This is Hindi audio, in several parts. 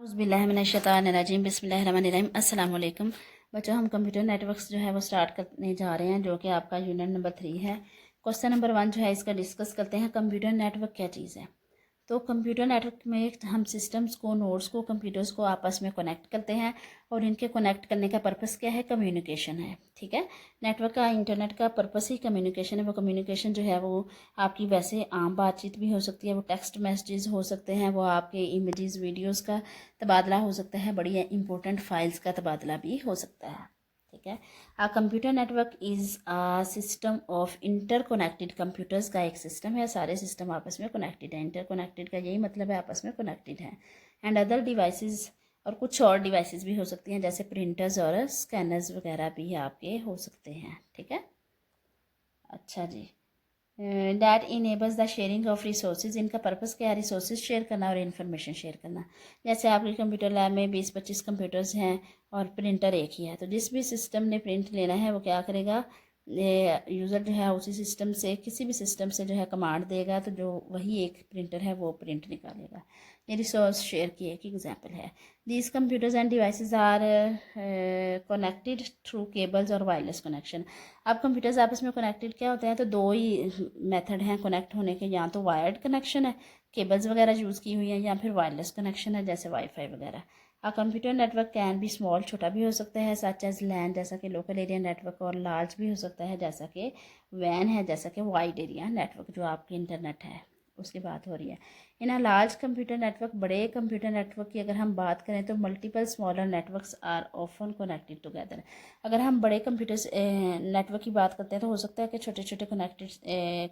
औज़ुबिल्लाहिमिनश्शैतानिर्रजीम बिस्मिल्लाहिर्रहमानिर्रहीम। अस्सलाम वालेकुम बच्चों, हम कंप्यूटर नेटवर्क्स जो है वो स्टार्ट करने जा रहे हैं, जो कि आपका यूनिट नंबर 3 है। क्वेश्चन नंबर 1 जो है इसका डिस्कस करते हैं। कंप्यूटर नेटवर्क क्या चीज़ है? तो कंप्यूटर नेटवर्क में हम सिस्टम्स को, नोड्स को, कंप्यूटर्स को आपस में कनेक्ट करते हैं और इनके कनेक्ट करने का पर्पस क्या है? कम्युनिकेशन है। ठीक है, नेटवर्क का, इंटरनेट का पर्पस ही कम्युनिकेशन है। वो कम्युनिकेशन जो है वो आपकी वैसे आम बातचीत भी हो सकती है, वो टेक्स्ट मैसेजेस हो सकते हैं, वो आपके इमेजेस, वीडियोस का तबादला हो सकता है, बड़ी इंपॉर्टेंट फाइल्स का तबादला भी हो सकता है। ठीक है, a computer network is a system of interconnected computers का एक सिस्टम है। सारे सिस्टम आपस में कनेक्टेड है। इंटरकनेक्टेड का यही मतलब है, आपस में कनेक्टेड है। एंड अदर डिवाइसेस, और कुछ और डिवाइसेस भी हो सकती हैं, जैसे प्रिंटर्स और स्कैनर्स वगैरह भी आपके हो सकते हैं। ठीक है, अच्छा जी। That enables the sharing of resources. इनका पर्पस क्या है? रिसोर्सेज शेयर करना और इन्फॉर्मेशन शेयर करना। जैसे आपके कंप्यूटर लैब में 20-25 कंप्यूटर्स हैं और प्रिंटर एक ही है, तो जिस भी सिस्टम ने प्रिंट लेना है वो क्या करेगा? यूज़र जो है उसी सिस्टम से, किसी भी सिस्टम से जो है कमांड देगा, तो जो वही एक प्रिंटर है वो प्रिंट निकालेगा। ये रिसोर्स शेयर की एक एग्जाम्पल है। These computers and devices are connected through cables और वायरलेस कनेक्शन। अब कंप्यूटर्स आपस में कनेक्टेड क्या होते हैं? तो दो ही मेथड हैं कनेक्ट होने के, या तो वायर्ड कनेक्शन है, केबल्स वगैरह यूज़ की हुई हैं, या फिर वायरलेस कनेक्शन है, जैसे वाईफाई वगैरह। आ कंप्यूटर नेटवर्क कैन भी स्मॉल, छोटा भी हो सकता है, सच एज लैन, जैसा कि लोकल एरिया नेटवर्क, और लार्ज भी हो सकता है, जैसा कि वैन है, जैसा कि वाइड एरिया नेटवर्क जो आपकी इंटरनेट है उसकी बात हो रही है। In a large computer network, बड़े कंप्यूटर नेटवर्क की अगर हम बात करें तो multiple smaller networks are often connected together. अगर हम बड़े कंप्यूटर नेटवर्क की बात करते हैं तो हो सकता है कि छोटे छोटे कनेक्टेड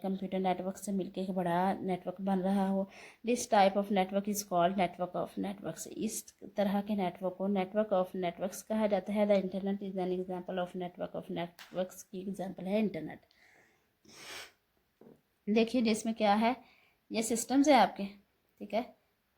कंप्यूटर नेटवर्क से मिलकर एक बड़ा नेटवर्क बन रहा हो। This type of network is called network of networks. इस तरह के नेटवर्क को नेटवर्क ऑफ नेटवर्क्स कहा जाता है। The internet is an example of network of networks की एग्जाम्पल है इंटरनेट। देखिए जिसमें क्या है, ये सिस्टम्स है आपके, ठीक है,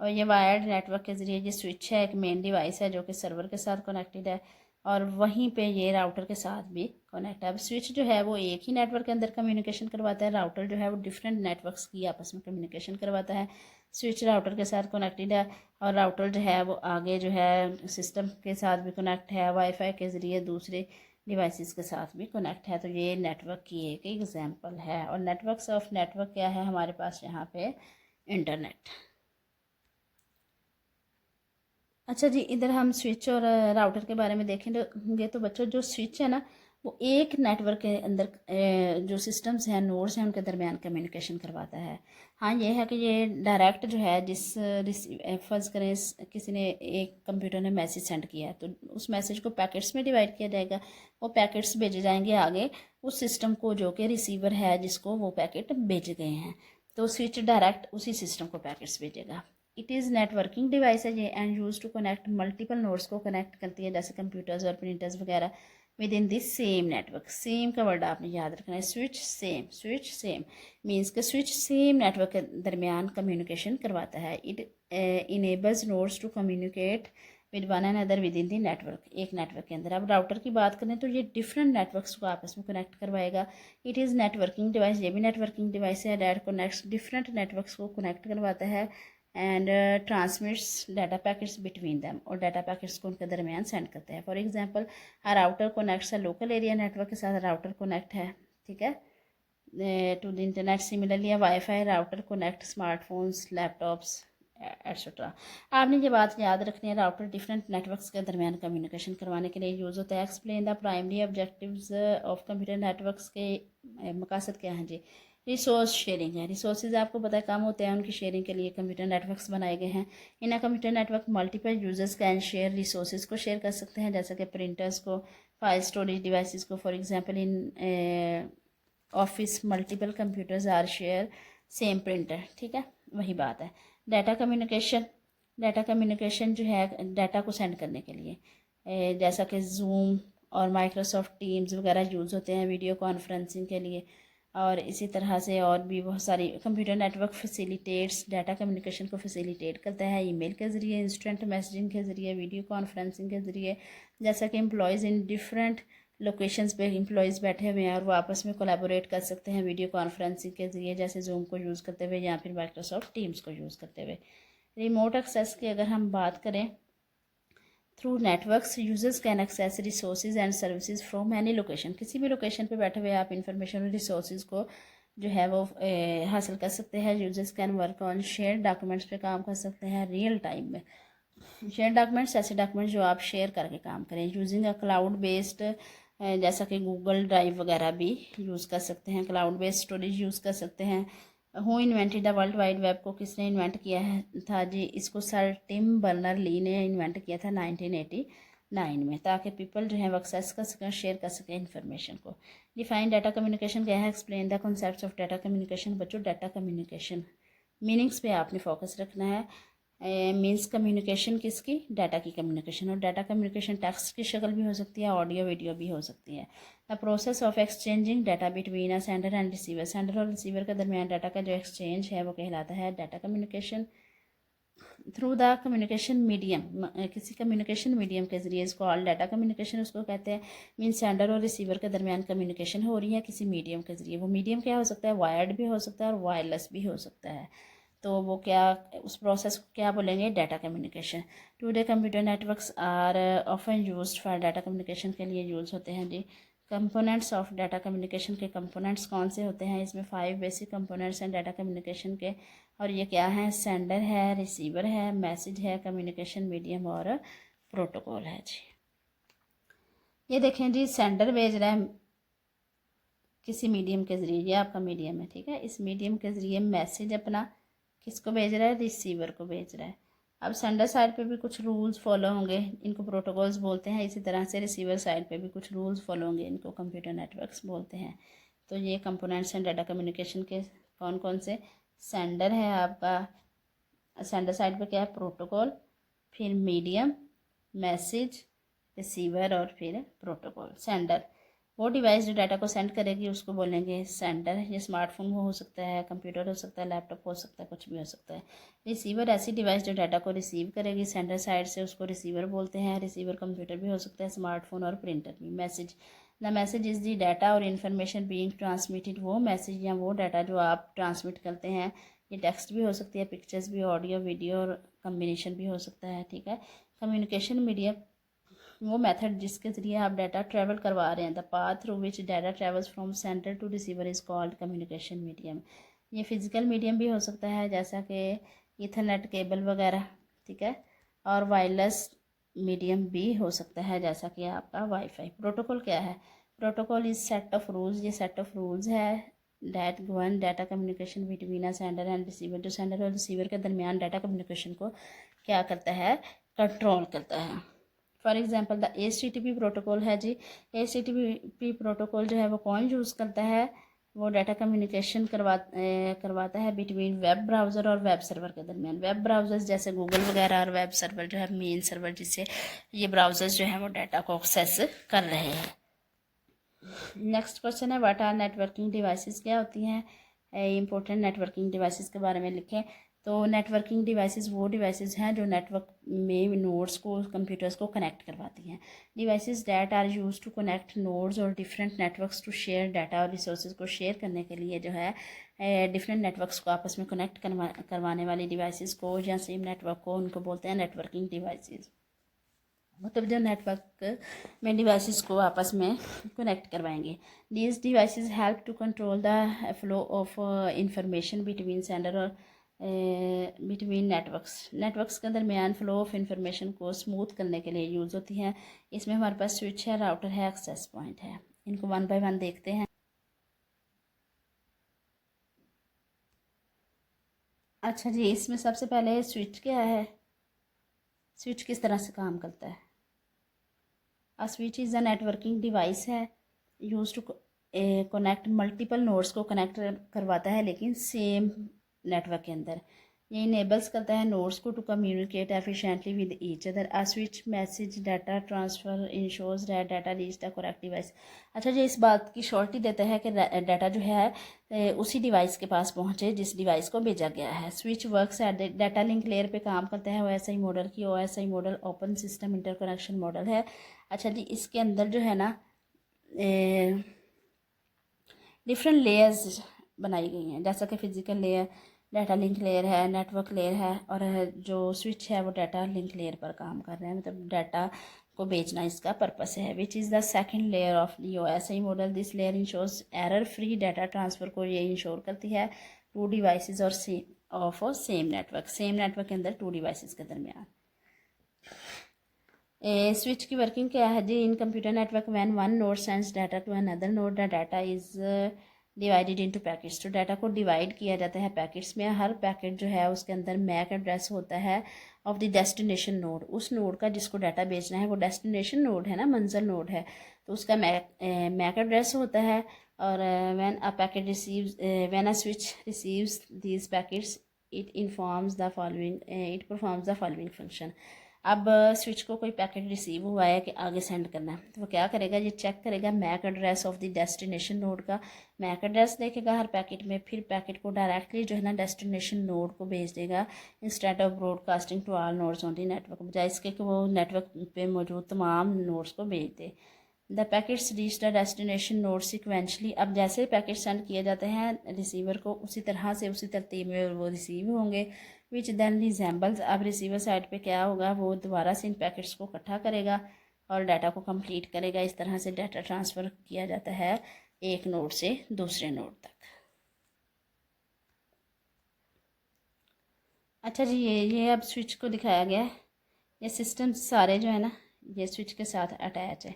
और ये वायर्ड नेटवर्क के ज़रिए, ये स्विच है, एक मेन डिवाइस है जो कि सर्वर के साथ कनेक्टेड है, और वहीं पे ये राउटर के साथ भी कनेक्ट है। अब स्विच जो है वो एक ही नेटवर्क के अंदर कम्युनिकेशन करवाता है, राउटर जो है वो डिफरेंट नेटवर्क्स की आपस में कम्युनिकेशन करवाता है। स्विच राउटर के साथ कनेक्टेड है, और राउटर जो है वो आगे जो है सिस्टम के साथ भी कनेक्ट है, वाईफाई के ज़रिए दूसरे डिवाइसेस के साथ भी कनेक्ट है। तो ये नेटवर्क की एक एग्जांपल है। और नेटवर्क्स ऑफ नेटवर्क क्या है हमारे पास यहाँ पे? इंटरनेट। अच्छा जी, इधर हम स्विच और राउटर के बारे में देखेंगे तो बच्चों, जो स्विच है ना वो एक नेटवर्क के अंदर जो सिस्टम्स हैं, नोड्स हैं, उनके दरमियान कम्युनिकेशन करवाता है। हाँ, ये है कि ये डायरेक्ट जो है, फर्ज़ करें किसी ने, एक कंप्यूटर ने मैसेज सेंड किया है, तो उस मैसेज को पैकेट्स में डिवाइड किया जाएगा। वो पैकेट्स भेजे जाएंगे आगे उस सिस्टम को जो कि रिसीवर है, जिसको वो पैकेट भेजे गए हैं। तो स्विच डायरेक्ट उसी सिस्टम को पैकेट्स भेजेगा। इट इज़ नेटवर्किंग डिवाइस है ये, and use to connect multiple nodes को कनेक्ट करती है, जैसे कंप्यूटर्स और प्रिंटर्स वगैरह within this same network. Same का वर्ड आपने याद रखना है, switch same. Switch same means के स्विच सेम नेटवर्क के दरमियान कम्युनिकेशन करवाता है। It enables nodes to communicate with one and other within the network, एक नेटवर्क के अंदर। अब राउटर की बात करें तो ये डिफरेंट नेटवर्क्स को आपस में कनेक्ट करवाएगा। इट इज़ नेटवर्किंग डिवाइस, ये भी नेटवर्किंग डिवाइस है, डेट कनेक्ट्स डिफरेंट नेटवर्क्स को कनेक्ट करवाता है and transmits data packets between them, और डाटा पैकेट्स को उनके दरमियान सेंड करते हैं। For example, a router connects a local area network के साथ राउटर कनेक्ट है, ठीक है, to the internet. Similarly WiFi router connect smartphones, laptops etcetera. आपने ये बात याद रखनी है, राउटर डिफरेंट नेटवर्क्स के दरमियान कम्युनिकेशन करवाने के लिए यूज़ होता है। Explain the primary objectives of computer networks के मकसद क्या हैं जी? रिसोर्स शेयरिंग है। रिसोर्सेज आपको पता है कम होते हैं, उनकी शेयरिंग के लिए कंप्यूटर नेटवर्क्स बनाए गए हैं। In computer network multiple users can share, resources को शेयर कर सकते हैं, जैसे कि प्रिंटर्स को, फाइल स्टोरेज डिवाइसेस को। For example, in office multiple computers are share same printer, ठीक है, वही बात है। डाटा कम्युनिकेशन, डाटा कम्युनिकेशन जो है डाटा को सेंड करने के लिए, जैसा कि जूम और माइक्रोसॉफ्ट टीम्स वगैरह यूज़ होते हैं वीडियो कॉन्फ्रेंसिंग के लिए। और इसी तरह से और भी बहुत सारी computer network facilitates, data communication को फैसिलिटेट करता है ईमेल के ज़रिए, इंस्टेंट मैसेजिंग के ज़रिए, वीडियो कॉन्फ्रेंसिंग के ज़रिए। जैसा कि एम्प्लॉयज़ इन डिफरेंट लोकेशंस पे एम्प्लॉयज़ बैठे हुए हैं और वो आपस में कोलैबोरेट कर सकते हैं वीडियो कॉन्फ्रेंसिंग के ज़रिए, जैसे जूम को यूज़ करते हुए या फिर माइक्रोसॉफ्ट टीम्स को यूज़ करते हुए। रिमोट एक्सेस की अगर हम बात करें, through networks users can access resources and services from any location. किसी भी लोकेशन पे बैठे हुए आप इंफॉर्मेशन और रिसोर्सेज को जो है वो हासिल कर सकते हैं। Users can work on share documents पे काम कर सकते हैं रियल टाइम में। शेयर डॉक्यूमेंट्स ऐसे डॉक्यूमेंट्स जो आप शेयर करके काम करें। यूजिंग अ क्लाउड बेस्ड, जैसा कि गूगल ड्राइव वगैरह भी यूज़ कर सकते हैं, क्लाउड बेस्ड स्टोरेज यूज़ कर सकते हैं। Who invented the world wide web को किसने इन्वेंट किया है था जी? इसको सर टिम बर्नर ली ने इन्वेंट किया था 1989 में, ताकि पीपल जो है वो एक्सेस कर सकें, शेयर कर सकें इन्फॉर्मेशन को। डिफाइन डाटा कम्युनिकेशन क्या है? Explain the concepts of data communication. बच्चों, डाटा कम्युनिकेशन मीनिंग्स पे आपने फोकस रखना है। मीन्स कम्युनिकेशन किसकी? डाटा की कम्युनिकेशन। और डाटा कम्युनिकेशन टेक्स्ट की शक्ल भी हो सकती है, ऑडियो वीडियो भी हो सकती है। The process of exchanging data between a sender and receiver. Sender और रिसीवर के दरमियान डाटा का जो एक्सचेंज है वो कहलाता है data communication. Through the communication medium, किसी कम्युनिकेशन मीडियम के ज़रिए, इसको ऑल डाटा कम्युनिकेशन उसको कहते हैं। मीन सेंडर और रिसीवर के दरमियान कम्युनिकेशन हो रही है किसी मीडियम के ज़रिए। वो मीडियम क्या हो सकता है? वायर्ड भी हो सकता है और वायरलेस भी हो सकता है। तो वो क्या, उस प्रोसेस को क्या बोलेंगे? Data communication. Today computer networks are often used for data communication के लिए यूज़ होते हैं जी। कंपोनेंट्स ऑफ डाटा कम्युनिकेशन के कंपोनेंट्स कौन से होते हैं? इसमें 5 बेसिक कंपोनेंट्स हैं डाटा कम्युनिकेशन के, और ये क्या है? सेंडर है, रिसीवर है, मैसेज है, कम्युनिकेशन मीडियम और प्रोटोकॉल है जी। ये देखें जी, सेंडर भेज रहा है किसी मीडियम के ज़रिए, ये आपका मीडियम है, ठीक है। इस मीडियम के ज़रिए मैसेज अपना किसको भेज रहा है? रिसीवर को भेज रहा है। अब सेंडर साइड पे भी कुछ रूल्स फॉलो होंगे, इनको प्रोटोकॉल्स बोलते हैं। इसी तरह से रिसीवर साइड पे भी कुछ रूल्स फॉलो होंगे, इनको कंप्यूटर नेटवर्क्स बोलते हैं। तो ये कंपोनेंट्स हैं डाटा कम्युनिकेशन के। कौन कौन से? सेंडर है आपका, सेंडर साइड पे क्या है? प्रोटोकॉल, फिर मीडियम, मैसेज, रिसीवर और फिर प्रोटोकॉल। सेंडर वो डिवाइस जो डाटा को सेंड करेगी उसको बोलेंगे सेंडर। ये स्मार्टफोन हो सकता है, कंप्यूटर हो सकता है, लैपटॉप हो सकता है, कुछ भी हो सकता है। रिसीवर ऐसी डिवाइस जो डाटा को रिसीव करेगी सेंडर साइड से, उसको रिसीवर बोलते हैं। रिसीवर कंप्यूटर भी हो सकता है, स्मार्टफोन और प्रिंटर भी। Message, the message is the data और इन्फॉर्मेशन बीइंग ट्रांसमिटेड। वो मैसेज या वो डाटा जो आप ट्रांसमिट करते हैं, ये टेक्स्ट भी हो सकती है, पिक्चर्स भी, ऑडियो वीडियो और कम्बिनेशन भी हो सकता है, ठीक है। कम्युनिकेशन मीडियम वो मेथड जिसके ज़रिए आप डाटा ट्रैवल करवा रहे हैं। The path through which data travels from sender to receiver is called communication medium. ये फिज़िकल मीडियम भी हो सकता है, जैसा कि ईथरनेट केबल वगैरह, ठीक है। और वायरलेस मीडियम भी हो सकता है, जैसा कि आपका वाईफाई। प्रोटोकॉल क्या है? Protocol is set of rules, ये सेट ऑफ रूल्स है that govern data communication between a sender and receiver, जो सेंडर और रिसीवर के दरमियान डाटा कम्युनिकेशन को क्या करता है? कंट्रोल करता है। For example the HTTP protocol है जी। HTTP प्रोटोकॉल जो है वो कौन यूज़ करता है? वो डाटा कम्युनिकेशन करवाता है बिटवीन वेब ब्राउज़र और वेब सर्वर के दरमियान। वेब ब्राउज़र्स जैसे गूगल वगैरह, और वेब सर्वर जो है मेन सर्वर, जिससे ये ब्राउज़र्स जो है वो डाटा को एक्सेस कर रहे हैं। नेक्स्ट क्वेश्चन है व्हाट आर नेटवर्किंग डिवाइसेस, क्या होती हैं इंपॉर्टेंट नेटवर्किंग डिवाइसेस के बारे में लिखें। तो नेटवर्किंग डिवाइसेस वो डिवाइसेस हैं जो नेटवर्क में नोड्स को, कंप्यूटर्स को कनेक्ट करवाती हैं। Devices that are use to connect nodes और different networks to share data और रिसोर्सेज को शेयर करने के लिए जो है डिफरेंट नेटवर्क्स को आपस में कनेक्ट करवाने वाली डिवाइसेस को या सेम नेटवर्क को, उनको बोलते हैं नेटवर्किंग डिवाइसेस। मतलब जो नेटवर्क में डिवाइसेस को आपस में कनेक्ट करवाएंगे। These devices help to control the flow of information between sender और बिटवीन नेटवर्क्स के दरमियान फ्लो ऑफ इंफॉर्मेशन को स्मूथ करने के लिए यूज़ होती हैं। इसमें हमारे पास स्विच है, राउटर है, एक्सेस पॉइंट है। इनको वन बाय वन देखते हैं। अच्छा जी, इसमें सबसे पहले स्विच क्या है? स्विच किस तरह से काम करता है? A switch is a networking device है used to connect multiple nodes को कनेक्ट करवाता है, लेकिन सेम नेटवर्क के अंदर। ये इनेबल्स करता है नोड्स को to communicate efficiently with each other. A switch message data transfer ensures that data reach the correct device. अच्छा जी, इस बात की श्योरिटी देता है कि डाटा जो है उसी डिवाइस के पास पहुँचे जिस डिवाइस को भेजा गया है। Switch works at data link layer पे काम करता है OSI मॉडल की। OSI model open system interconnection model है। अच्छा जी, इसके अंदर जो है ना डिफरेंट लेयर्स बनाई गई हैं, जैसा कि physical layer, data link layer है, नेटवर्क लेयर है, और जो स्विच है वो डाटा लिंक लेयर पर काम कर रहा है, मतलब डाटा को भेजना इसका पर्पस है। Which is the second layer of OSI model. This layer ensures error free data transfer को ये इंश्योर करती है टू डिवाइसेस और सेम नेटवर्क के अंदर टू डिवाइसेस के दरमियान। स्विच की वर्किंग क्या है जी? In computer network when one node sends data to another node, the data is divided into packets. तो डाटा को डिवाइड किया जाता है पैकेट्स में। हर पैकेट जो है उसके अंदर मैक एड्रेस होता है ऑफ द डेस्टिनेशन नोड। उस नोड का जिसको डाटा भेजना है वो डेस्टिनेशन नोड है ना, मंजिल नोड है, तो उसका मैक एड्रेस होता है। और when a packet receives when a switch receives these packets it performs the following function. अब स्विच को कोई पैकेट रिसीव हुआ है कि आगे सेंड करना है, तो वो क्या करेगा, ये चेक करेगा MAC address of the destination node का, मैक एड्रेस देखेगा हर पैकेट में, फिर पैकेट को डायरेक्टली जो है ना डेस्टिनेशन नोड को भेज देगा instead of broadcasting to all nodes on the network, बजाय इसके कि वो नेटवर्क पे मौजूद तमाम नोड्स को भेज दे। The packets reach the destination node sequentially. अब जैसे पैकेट सेंड किए जाते हैं रिसीवर को, उसी तरह से उसी तरतीब में वो रिसीव होंगे। विच दैन रिजेंबल्स। अब रिसीवर साइड पे क्या होगा, वो दोबारा से इन पैकेट्स को इकट्ठा करेगा और डाटा को कंप्लीट करेगा। इस तरह से डाटा ट्रांसफ़र किया जाता है एक नोड से दूसरे नोड तक। अच्छा जी, ये अब स्विच को दिखाया गया है। ये सिस्टम सारे जो है ना ये स्विच के साथ अटैच है।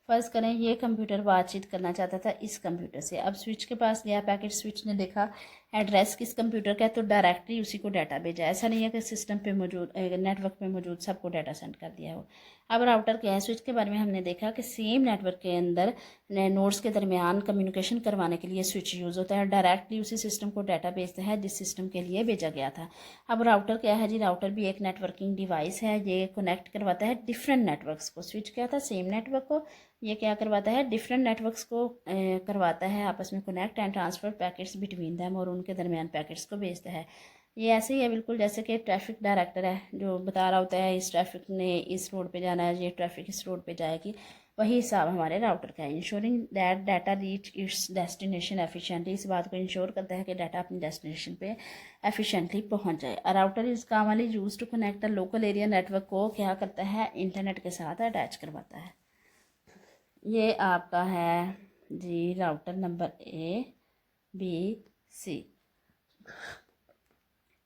फ़र्ज़ करें ये कंप्यूटर बातचीत करना चाहता था इस कंप्यूटर से। अब स्विच के पास गया पैकेट, स्विच ने देखा एड्रेस किस कंप्यूटर का है तो डायरेक्टली उसी को डाटा भेजा। ऐसा नहीं है कि सिस्टम पे मौजूद नेटवर्क पे मौजूद सबको डाटा सेंड कर दिया हो। अब राउटर क्या है, स्विच के बारे में हमने देखा कि सेम नेटवर्क के अंदर नोड्स के दरमियान कम्युनिकेशन करवाने के लिए स्विच यूज़ होता है, डायरेक्टली उसी सिस्टम को डाटा भेजता है जिस सिस्टम के लिए भेजा गया था। अब राउटर क्या है जी, राउटर भी एक नेटवर्किंग डिवाइस है। ये कनेक्ट करवाता है डिफरेंट नेटवर्क्स को। स्विच क्या था, सेम नेटवर्क को, ये क्या करवाता है, डिफरेंट नेटवर्क्स को करवाता है आपस में connect and transfer packets between them, और उनके दरमियान पैकेट्स को भेजता है। ये ऐसे ही है बिल्कुल जैसे कि ट्रैफिक डायरेक्टर है जो बता रहा होता है इस ट्रैफिक ने इस रोड पे जाना है, ये ट्रैफिक इस रोड पे जाएगी। वही हिसाब हमारे राउटर का है। Ensuring that data reach its destination efficiently. इस बात को इंश्योर करता है कि डाटा अपनी डेस्टिनेशन पे एफिशिएंटली पहुंच जाए। A router is commonly used to connect the local area network को क्या करता है, इंटरनेट के साथ अटैच करवाता है। ये आपका है जी राउटर नंबर ABC।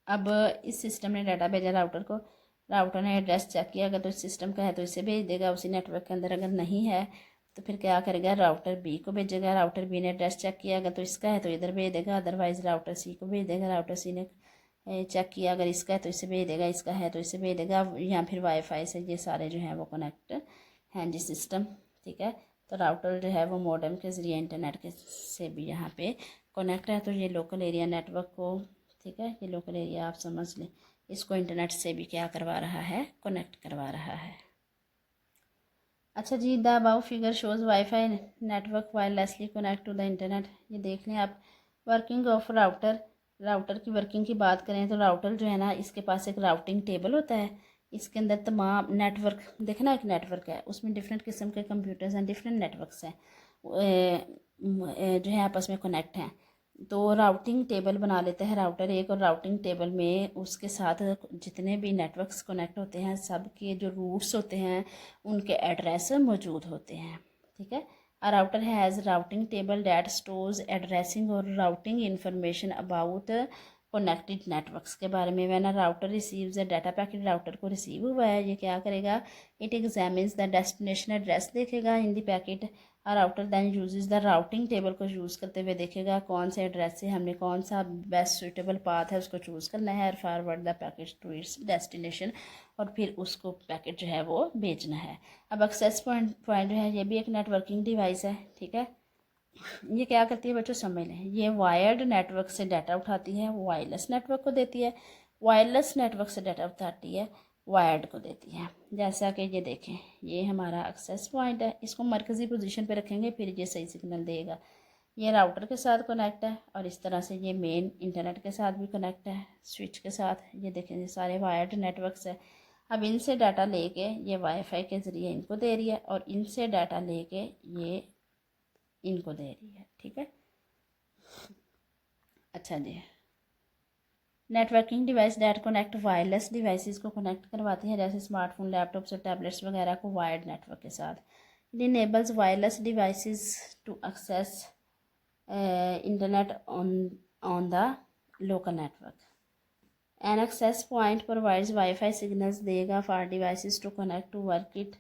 अब इस सिस्टम ने डाटा भेजा राउटर को, राउटर ने एड्रेस चेक किया, अगर तो इस सिस्टम का है तो इसे भेज देगा उसी नेटवर्क के अंदर, अगर नहीं है तो फिर क्या करेगा, राउटर B को भेजेगा। राउटर B ने एड्रेस चेक किया, अगर तो इसका है तो इधर भेज देगा, अदरवाइज़ राउटर C को भेज देगा। राउटर C ने चेक किया, अगर इसका है तो इसे भेज देगा, इसका है तो इसे भेज देगा, या फिर वाईफाई से ये सारे जो हैं वो कनेक्ट हैं जी सिस्टम। ठीक है, तो राउटर जो है वो मॉडेम के ज़रिए इंटरनेट के से भी यहाँ पे कनेक्ट है। तो ये लोकल एरिया नेटवर्क को, ठीक है, ये लोकल एरिया आप समझ लें, इसको इंटरनेट से भी क्या करवा रहा है, कनेक्ट करवा रहा है। अच्छा जी, the above figure shows WiFi network wirelessly connect to the internet. ये देख लें आप वर्किंग ऑफ राउटर। राउटर की वर्किंग की बात करें तो राउटर जो है ना इसके पास एक राउटिंग टेबल होता है, इसके अंदर तमाम नेटवर्क, देखना एक नेटवर्क है उसमें डिफरेंट किस्म के कंप्यूटर्स हैं, डिफरेंट नेटवर्क्स हैं जो है आपस में कनेक्ट हैं। तो राउटिंग टेबल बना लेता है राउटर एक, और राउटिंग टेबल में उसके साथ जितने भी नेटवर्क्स कनेक्ट होते हैं सब के जो रूट्स होते हैं उनके एड्रेस मौजूद होते हैं। ठीक है, a router has routing table that stores addressing और routing information about connected networks के बारे में। When a router receives a data packet, router को रिसीव हुआ है, ये क्या करेगा, it examines the destination address देखेगा इन द पैकेट। और router then uses the routing table को यूज़ करते हुए देखेगा कौन से एड्रेस से हमने कौन सा बेस्ट सुटेबल पाथ है उसको चूज़ करना है, और forward the packet to its destination, और फिर उसको पैकेट जो है वो भेजना है। अब एक्सेस पॉइंट जो है ये भी एक नेटवर्किंग डिवाइस है। ठीक है, ये क्या करती है बच्चों समझ लें, ये वायर्ड नेटवर्क से डाटा उठाती है, वायरलेस नेटवर्क को देती है, वायरलेस नेटवर्क से डाटा उठाती है, वायर्ड को देती है। जैसा कि ये देखें, ये हमारा एक्सेस पॉइंट है, इसको मरकज़ी पोजीशन पे रखेंगे फिर ये सही सिग्नल देगा। ये राउटर के साथ कनेक्ट है, और इस तरह से ये मेन इंटरनेट के साथ भी कनेक्ट है, स्विच के साथ। ये देखें ये सारे वायर्ड नेटवर्क्स है। अब इनसे डाटा लेके ये वाईफाई के ज़रिए इनको दे रही है, और इनसे डाटा लेके ये इनको दे रही है। ठीक है, अच्छा जी, networking device that connect wireless devices को कनेक्ट करवाती हैं, जैसे स्मार्टफोन, लैपटॉप्स और टैबलेट्स वगैरह को वायर्ड नेटवर्क के साथ। It enables wireless devices to access internet on the local network. An access point provides WiFi signals देगा for devices to connect to work it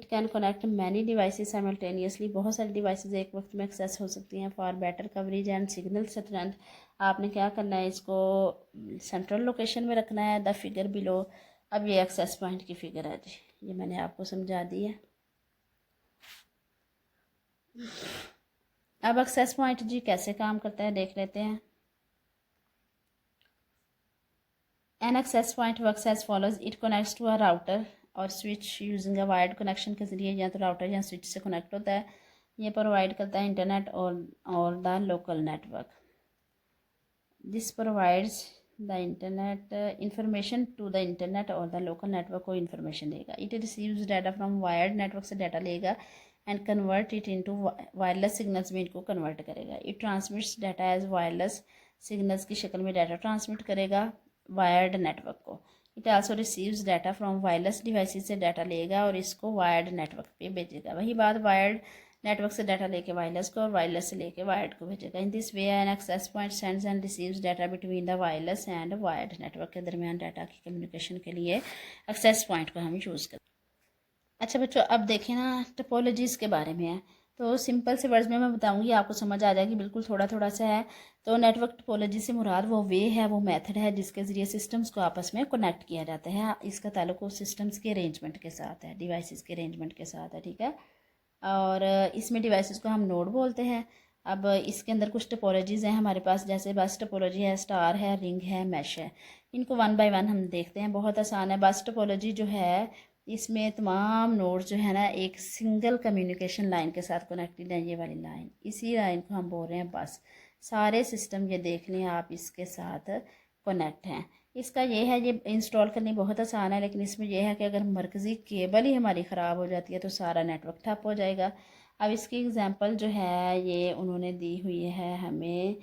can connect many devices simultaneously. बहुत सारी डिवाइसेस एक वक्त में एक्सेस हो सकती हैं। For better coverage and signal strength आपने क्या करना है, इसको सेंट्रल लोकेशन में रखना है। द फिगर बिलो, अब ये एक्सेस पॉइंट की फिगर है जी, ये मैंने आपको समझा दी है। अब एक्सेस पॉइंट जी कैसे काम करता है देख लेते हैं। An access point works as follows. It connects to a router और switch using a wired connection के ज़रिए, या तो राउटर या स्विच से कनेक्ट होता है। ये प्रोवाइड करता है इंटरनेट और the local network. This provides the internet information to the internet और द लोकल नेटवर्क को इंफॉर्मेशन देगा। It receives data from wired network से डाटा लेगा and convert it into wireless signals में इनको कन्वर्ट करेगा। It transmits data as wireless signals की शक्ल में डाटा ट्रांसमिट करेगा वायर्ड नेटवर्क को। It also receives data from wireless devices से डाटा लेगा और इसको वायर्ड नेटवर्क पे भेजेगा। वही बात, वायर्ड नेटवर्क से डाटा लेके वायरलेस को और वायरलेस से लेके वायर्ड को भेजेगा। In this way an access point sends and receives data between the wireless and wired network के दरमियान डाटा की कम्युनिकेशन के लिए एक्सेस पॉइंट को हम यूज़ करते हैं। अच्छा बच्चों, अब देखें ना टोपोलॉजीज़ के बारे में है, तो सिंपल से वर्ड्स में मैं बताऊंगी, आपको समझ आ जाएगी, बिल्कुल थोड़ा थोड़ा सा है। तो नेटवर्क टोपोलॉजी से मुराद वो वे है, वो मेथड है जिसके ज़रिए सिस्टम्स को आपस में कनेक्ट किया जाता है। इसका ताल्लुक सिस्टम्स के अरेंजमेंट के साथ है, डिवाइसेस के अरेंजमेंट के साथ है, ठीक है। और इसमें डिवाइसेस को हम नोड बोलते हैं। अब इसके अंदर कुछ टोपोलॉजीज़ हैं हमारे पास, जैसे बस टोपोलॉजी है, स्टार है, रिंग है, मैश है। इनको वन बाय वन हम देखते हैं, बहुत आसान है। बस टोपोलॉजी जो है, इसमें तमाम नोड्स जो है ना एक सिंगल कम्युनिकेशन लाइन के साथ कनेक्टेड है। ये वाली लाइन, इसी लाइन को हम बोल रहे हैं बस। सारे सिस्टम ये देख लें आप इसके साथ कनेक्ट हैं। इसका ये है, ये इंस्टॉल करनी बहुत आसान है, लेकिन इसमें यह है कि अगर मरकज़ी केबल ही हमारी ख़राब हो जाती है तो सारा नेटवर्क ठप हो जाएगा। अब इसकी एग्जांपल जो है ये उन्होंने दी हुई है हमें,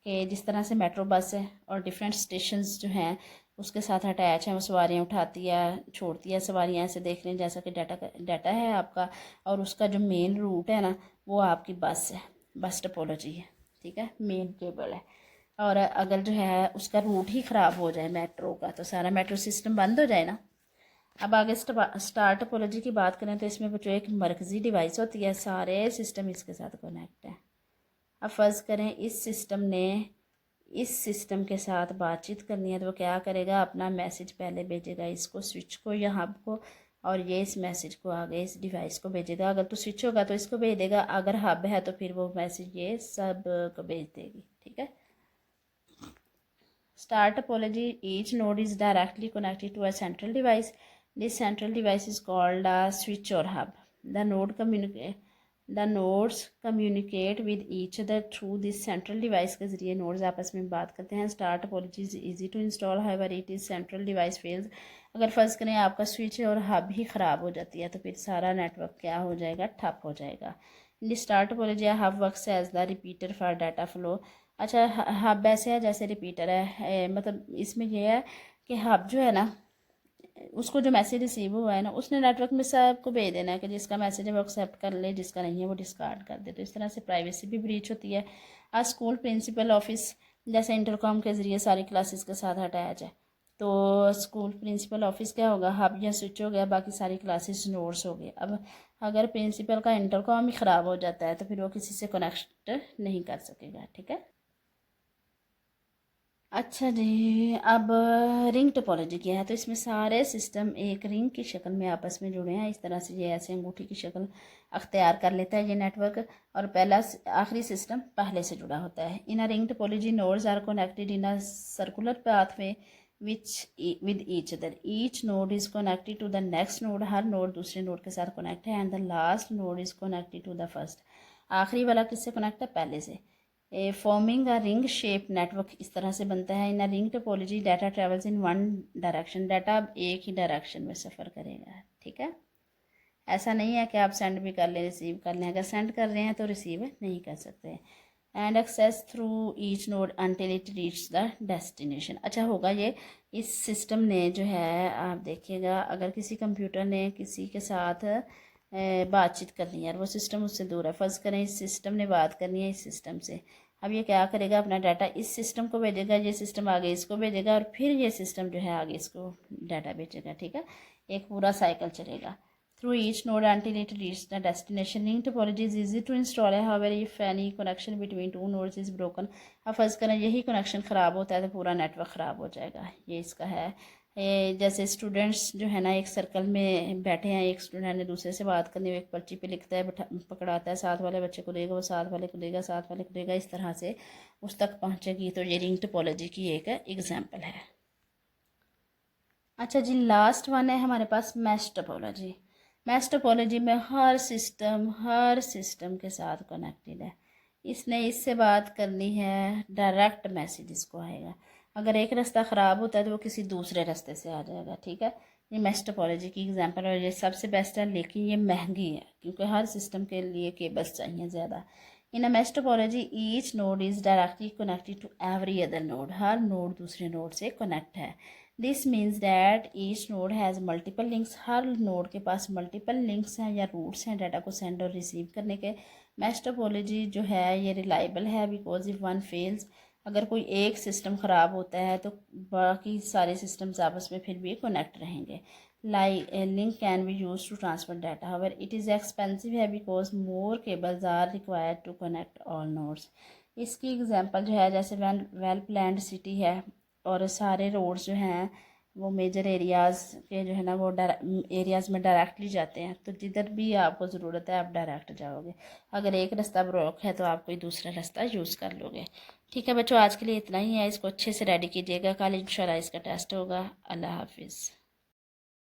कि जिस तरह से मेट्रो बस है और डिफरेंट स्टेशंस जो हैं उसके साथ अटैच है, वो सवारियाँ उठाती है, छोड़ती है सवारियाँ। ऐसे देख लें जैसा कि डाटा है आपका, और उसका जो मेन रूट है ना वो आपकी बस है, बस टोपोलॉजी है, ठीक है, मेन केबल है। और अगर जो है उसका रूट ही ख़राब हो जाए मेट्रो का, तो सारा मेट्रो सिस्टम बंद हो जाए ना। अब आगे स्टार टोपोलॉजी की बात करें तो इसमें जो एक मरकज़ी डिवाइस होती है, सारे सिस्टम इसके साथ कनेक्ट है। अब फ़र्ज़ करें इस सिस्टम ने इस सिस्टम के साथ बातचीत करनी है, तो वो क्या करेगा, अपना मैसेज पहले भेजेगा इसको, स्विच को या हब को, और ये इस मैसेज को आगे इस डिवाइस को भेजेगा। अगर तो स्विच होगा तो इसको भेज देगा, अगर हब है तो फिर वो मैसेज ये सब को भेज देगी, ठीक है। Star topology, each node is directly connected to a central device. This central device is called a switch or hub. The nodes communicate with each other through this central device के ज़रिए nodes आपस में बात करते हैं। Star topology is easy to install, however it is central device fails. अगर फ़र्ज़ करें आपका स्विच और हब ही ख़राब हो जाती है तो फिर सारा नेटवर्क क्या हो जाएगा, ठप हो जाएगा। In star topology hub works as the repeater for data flow. अच्छा, हब ऐसे है जैसे रिपीटर है, मतलब इसमें यह है कि हब जो है ना, उसको जो मैसेज रिसीव हुआ है ना, उसने नेटवर्क में सबको भेज देना है कि जिसका मैसेज है वो एक्सेप्ट कर ले, जिसका नहीं है वो डिस्कार्ड कर दे। तो इस तरह से प्राइवेसी भी ब्रीच होती है। आज स्कूल प्रिंसिपल ऑफिस जैसे इंटरकॉम के ज़रिए सारी क्लासेस के साथ अटैच है, तो स्कूल प्रिंसिपल ऑफिस क्या होगा, हब या स्विच हो गया, बाकी सारी क्लासेस नोड्स हो गए। अब अगर प्रिंसिपल का इंटरकॉम ही ख़राब हो जाता है तो फिर वो किसी से कनेक्ट नहीं कर सकेगा, ठीक है। अच्छा जी, अब रिंग टोपोलॉजी क्या है, तो इसमें सारे सिस्टम एक रिंग की शक्ल में आपस में जुड़े हैं। इस तरह से ये ऐसे अंगूठी की शक्ल अख्तियार कर लेता है ये नेटवर्क, और पहला आखिरी सिस्टम पहले से जुड़ा होता है। In a ring topology nodes are connected in a circular pathway with each other. Each node is connected to the next node. हर नोड दूसरे नोड के साथ कनेक्ट है। And the last node is connected to the first. आखिरी वाला किससे कनेक्ट है, पहले से। Forming a ring shape network इस तरह से बनता है। In a ring topology data travels in one direction. Data अब एक ही डायरेक्शन में सफ़र करेगा, ठीक है। ऐसा नहीं है कि आप सेंड भी कर लें, रिसीव कर लें। अगर सेंड कर रहे हैं तो रिसीव नहीं कर सकते। And access through each node until it reach the destination. अच्छा होगा ये, इस सिस्टम ने जो है, आप देखिएगा अगर किसी कंप्यूटर ने किसी के साथ बातचीत करनी है और वो सिस्टम उससे दूर है, फ़र्ज़ करें इस सिस्टम ने बात करनी है इस सिस्टम से, अब ये क्या करेगा, अपना डाटा इस सिस्टम को भेजेगा, ये सिस्टम आगे इसको भेजेगा और फिर ये सिस्टम जो है आगे इसको डाटा भेजेगा, ठीक है, एक पूरा साइकिल चलेगा through each node until it reaches the destination. Link topology is easy to install है, however if any connection between two nodes is broken, अब फर्ज करें यही कनेक्शन ख़राब होता है तो पूरा नेटवर्क ख़राब हो जाएगा। ये इसका है। ये जैसे स्टूडेंट्स जो है ना एक सर्कल में बैठे हैं, एक स्टूडेंट ने दूसरे से बात करनी है, एक पर्ची पे लिखता है, पकड़ाता है, साथ वाले बच्चे को देगा, वो साथ वाले को देगा, साथ वाले को देगा, इस तरह से उस तक पहुँचेगी। तो ये रिंग टोपोलॉजी की एक एग्जाम्पल है। अच्छा जी, लास्ट वन है हमारे पास मैश टोपोलॉजी। मैश टोपोलॉजी में हर सिस्टम के साथ कनेक्टेड है। इसने इससे बात करनी है, डायरेक्ट मैसेज इसको आएगा। अगर एक रास्ता ख़राब होता है तो वो किसी दूसरे रास्ते से आ जाएगा, ठीक है। ये मैश टोपोलॉजी की एग्जांपल है, ये सबसे बेस्ट है, लेकिन ये महंगी है क्योंकि हर सिस्टम के लिए केबल्स चाहिए ज़्यादा। In a mesh topology each node is directly connected to every other node. हर नोड दूसरे नोड से कनेक्ट है। This means that each node has multiple links. हर नोड के पास मल्टीपल लिंक्स हैं या रूट्स हैं डाटा को सेंड और रिसीव करने के। मैश टोपोलॉजी जो है ये रिलायबल है बिकॉज इफ़ वन फेल्स, अगर कोई एक सिस्टम ख़राब होता है तो बाकी सारे सिस्टम्स आपस में फिर भी कनेक्ट रहेंगे। Link can be use to transfer data, however it is expensive है because more cables are required to connect all nodes. इसकी एग्जांपल जो है जैसे वेल प्लान्ड सिटी है और सारे रोड्स जो हैं वो मेजर एरियाज़ के जो है ना वो एरियाज़ में डायरेक्टली जाते हैं, तो जिधर भी आपको ज़रूरत है आप डायरेक्ट जाओगे। अगर एक रास्ता ब्लॉक है तो आप कोई दूसरा रास्ता यूज़ कर लोगे। ठीक है बच्चों, आज के लिए इतना ही है। इसको अच्छे से रेडी कीजिएगा, कल इंशाल्लाह इसका टेस्ट होगा। अल्लाह हाफिज़।